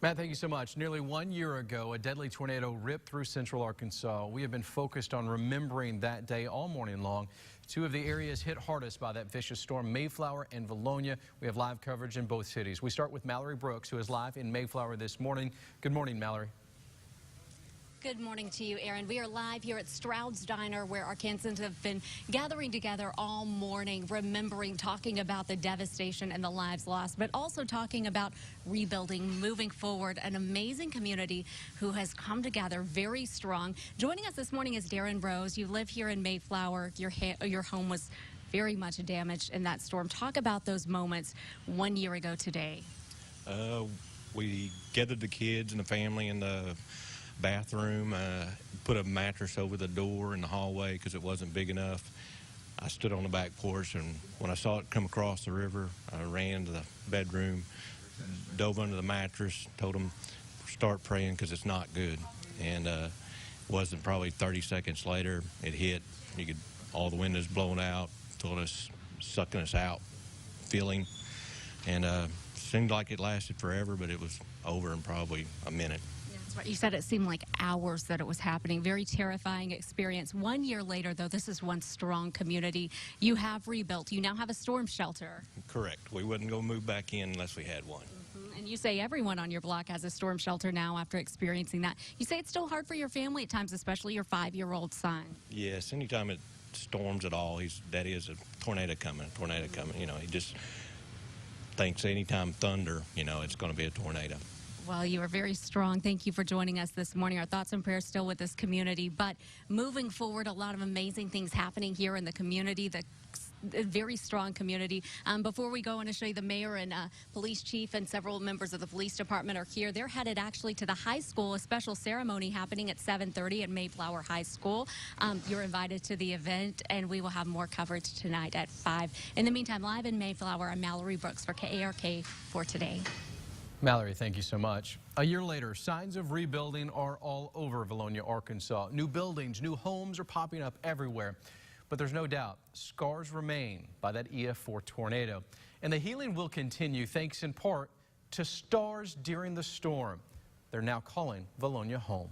Matt, thank you so much. Nearly 1 year ago, a deadly tornado ripped through central Arkansas. We have been focused on remembering that day all morning long. Two of the areas hit hardest by that vicious storm, Mayflower and Valonia. We have live coverage in both cities. We start with Mallory Brooks, who is live in Mayflower this morning. Good morning, Mallory. Good morning to you, Aaron. We are live here at Stroud's Diner, where Arkansans have been gathering together all morning, remembering, talking about the devastation and the lives lost, but also talking about rebuilding, moving forward. An amazing community who has come together very strong. Joining us this morning is Darren Rose. You live here in Mayflower. Your home was very much damaged in that storm. Talk about those moments 1 year ago today. We gathered the kids and the family in the bathroom, put a mattress over the door in the hallway because it wasn't big enough. I stood on the back porch, and when I saw it come across the river, I ran to the bedroom, dove under the mattress, told them start praying because it's not good. And it wasn't probably 30 seconds later it hit. You could all the windows blown out, felt us sucking us out, feeling, and seemed like it lasted forever, but it was over in probably a minute. You said it seemed like hours that it was happening. Very terrifying experience. 1 year later, though, this is one strong community. You have rebuilt. You now have a storm shelter. Correct. We wouldn't go move back in unless we had one. And you say everyone on your block has a storm shelter now after experiencing that. You say it's still hard for your family at times, especially your 5-year-old son. Yes, anytime it storms at all, Daddy is a tornado coming, You know, he just thinks anytime thunder, you know, it's going to be a tornado. Well, you are very strong. Thank you for joining us this morning. Our thoughts and prayers still with this community. But moving forward, a lot of amazing things happening here in the community, a very strong community. Before we go, I want to show you the mayor and police chief and several members of the police department are here. They're headed actually to the high school, a special ceremony happening at 7:30 at Mayflower High School. You're invited to the event, and we will have more coverage tonight at 5. In the meantime, live in Mayflower, I'm Mallory Brooks for KARK for today. Mallory, thank you so much. A year later, signs of rebuilding are all over Valonia, Arkansas. New buildings, new homes are popping up everywhere. But there's no doubt scars remain by that EF4 tornado. And the healing will continue thanks in part to stars during the storm. They're now calling Valonia home.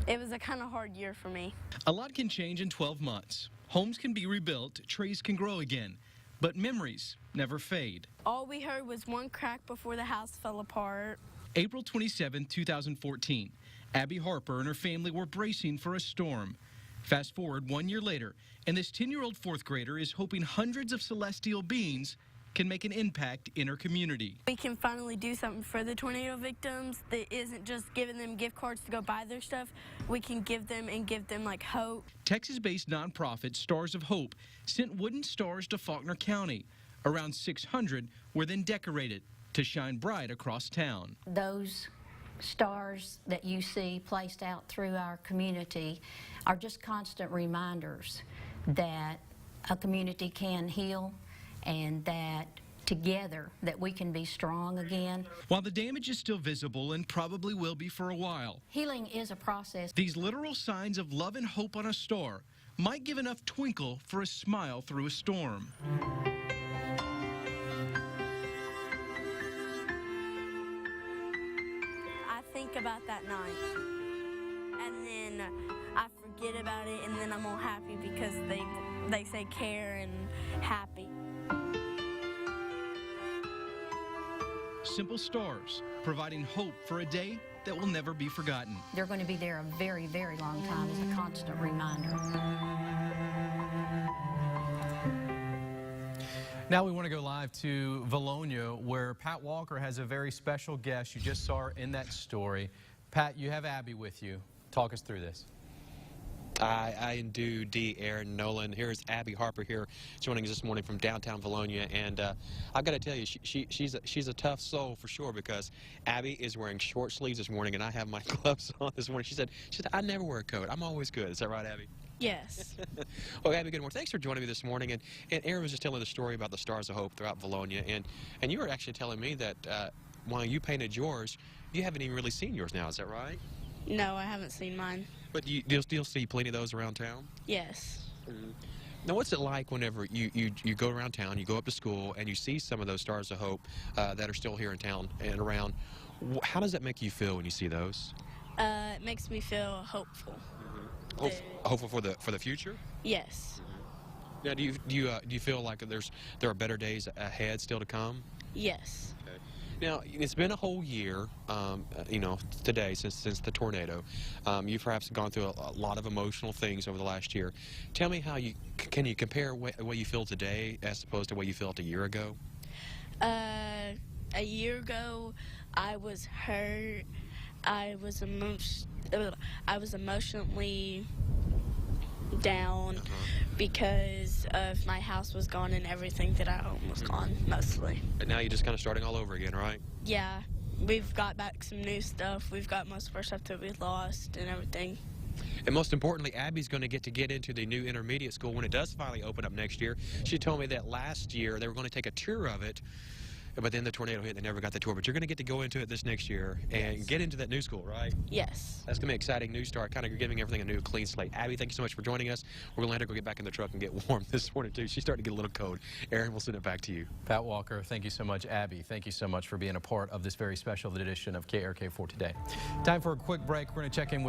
It was a kind of hard year for me. A lot can change in 12 months. Homes can be rebuilt, trees can grow again. But memories never fade. All we heard was one crack before the house fell apart. April 27, 2014. Abby Harper and her family were bracing for a storm. Fast forward 1 year later, and this 10-year-old fourth grader is hoping hundreds of celestial beings can make an impact in her community. We can finally do something for the tornado victims that isn't just giving them gift cards to go buy their stuff. We can give them like hope. Texas-based nonprofit Stars of Hope sent wooden stars to Faulkner County. Around 600 were then decorated to shine bright across town. Those stars that you see placed out through our community are just constant reminders that a community can heal and that together that we can be strong again. While the damage is still visible and probably will be for a while, healing is a process. These literal signs of love and hope on a star might give enough twinkle for a smile through a storm. I think about that night and then I forget about it, and then I'm all happy because they say care and happy. Simple stars, providing hope for a day that will never be forgotten. They're going to be there a very, very long time as a constant reminder. Now we want to go live to Valonia, where Pat Walker has a very special guest. You just saw her in that story. Pat, you have Abby with you. Talk us through this. I do, D. Aaron Nolan. Here's Abby Harper here joining us this morning from downtown Valonia, and I've got to tell you, she's a tough soul for sure, because Abby is wearing short sleeves this morning, and I have my gloves on this morning. She said I never wear a coat. I'm always good. Is that right, Abby? Yes. Well, Abby, good morning. Thanks for joining me this morning. And Aaron was just telling the story about the Stars of Hope throughout Valonia, and you were actually telling me that while you painted yours, you haven't even really seen yours now. Is that right? No, I haven't seen mine. But you'll still see plenty of those around town? Yes. Mm-hmm. Now, what's it like whenever you go around town, you go up to school, and you see some of those Stars of Hope that are still here in town and around? How does that make you feel when you see those? It makes me feel hopeful. Hopeful for the future? Yes. Now, do you feel like there are better days ahead still to come? Yes. Okay. Now, it's been a whole year, today since the tornado. You've perhaps gone through a lot of emotional things over the last year. Tell me how can you compare what you feel today as opposed to what you felt a year ago? A year ago, I was hurt. I was emotionally down because of my house was gone and everything that I owned was gone, mostly. And now you're just kind of starting all over again, right? Yeah, we've got back some new stuff. We've got most of our stuff that we lost and everything. And most importantly, Abby's going to get into the new intermediate school when it does finally open up next year. She told me that last year they were going to take a tour of it, but then the tornado hit and they never got the tour. But you're going to get to go into it this next year and get into that new school, right? Yes. That's going to be an exciting new start, kind of giving everything a new clean slate. Abby, thank you so much for joining us. We're going to let her go get back in the truck and get warm this morning, too. She's starting to get a little cold. Aaron, we'll send it back to you. Pat Walker, thank you so much. Abby, thank you so much for being a part of this very special edition of KARK for today. Time for a quick break. We're going to check in with